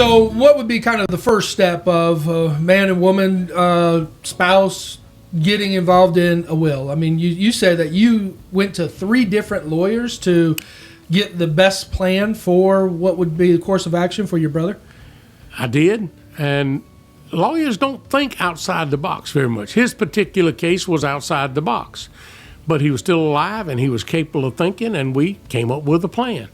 So what would be kind of the first step of a man and woman, spouse, getting involved in a will? I mean, you said that you went to 3 different lawyers to get the best plan for what would be the course of action for your brother? I did, and lawyers don't think outside the box very much. His particular case was outside the box, but he was still alive and he was capable of thinking, and we came up with a plan.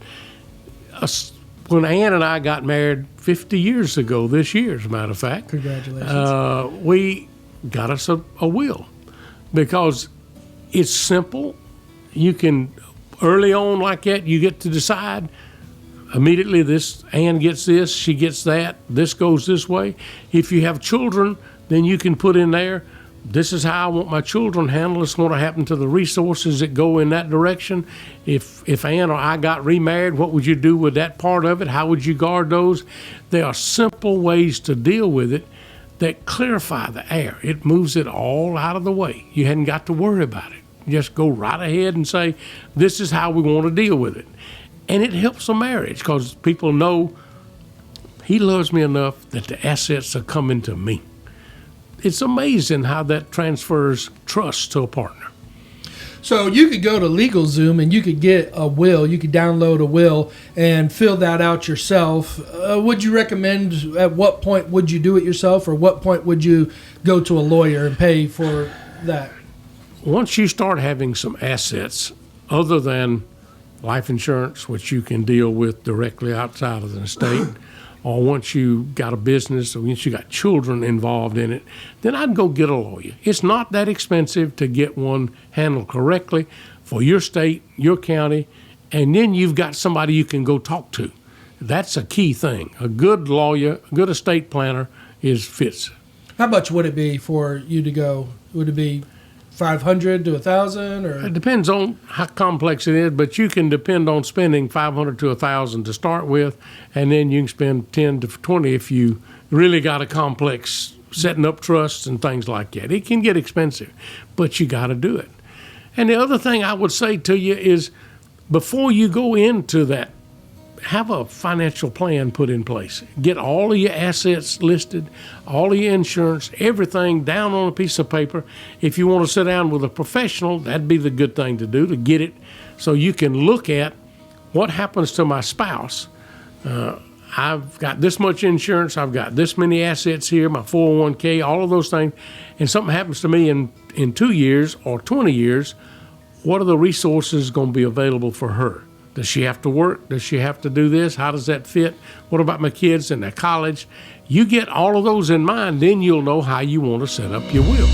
When Ann and I got married 50 years ago, this year, as a matter of fact, Congratulations. we got us a will because it's simple. You can, early on like that, you get to decide immediately this, Ann gets this, she gets that, this goes this way. If you have children, then you can put in there, this is how I want my children handled. It's going to happen to the resources that go in that direction. If Ann or I got remarried, what would you do with that part of it? How would you guard those? There are simple ways to deal with it that clarify the air. It moves it all out of the way. You hadn't got to worry about it. You just go right ahead and say, this is how we want to deal with it. And it helps a marriage because people know he loves me enough that the assets are coming to me. It's amazing how that transfers trust to a partner. So you could go to LegalZoom and you could get a will. You could download a will and fill that out yourself. Would you recommend, at what point would you do it yourself, or what point would you go to a lawyer and pay for that? Once you start having some assets other than life insurance, which you can deal with directly outside of the estate, or once you got a business, or once you got children involved in it, then I'd go get a lawyer. It's not that expensive to get one handled correctly for your state, your county, and then you've got somebody you can go talk to. That's a key thing. A good lawyer, a good estate planner fits. How much would it be for you to go? Would it be 500 to 1,000, or? It depends on how complex it is, but you can depend on spending 500 to 1,000 to start with, and then you can spend 10 to 20 if you really got a complex setting up trusts and things like that. It can get expensive, but you got to do it. And the other thing I would say to you is, before you go into that, have a financial plan put in place. Get all of your assets listed, all of your insurance, everything down on a piece of paper. If you want to sit down with a professional, that'd be the good thing to do, to get it so you can look at what happens to my spouse. I've got this much insurance, I've got this many assets here, my 401k, all of those things, and something happens to me in 2 years or 20 years, what are the resources going to be available for her? Does she have to work? Does she have to do this? How does that fit? What about my kids in their college? You get all of those in mind, then you'll know how you want to set up your will.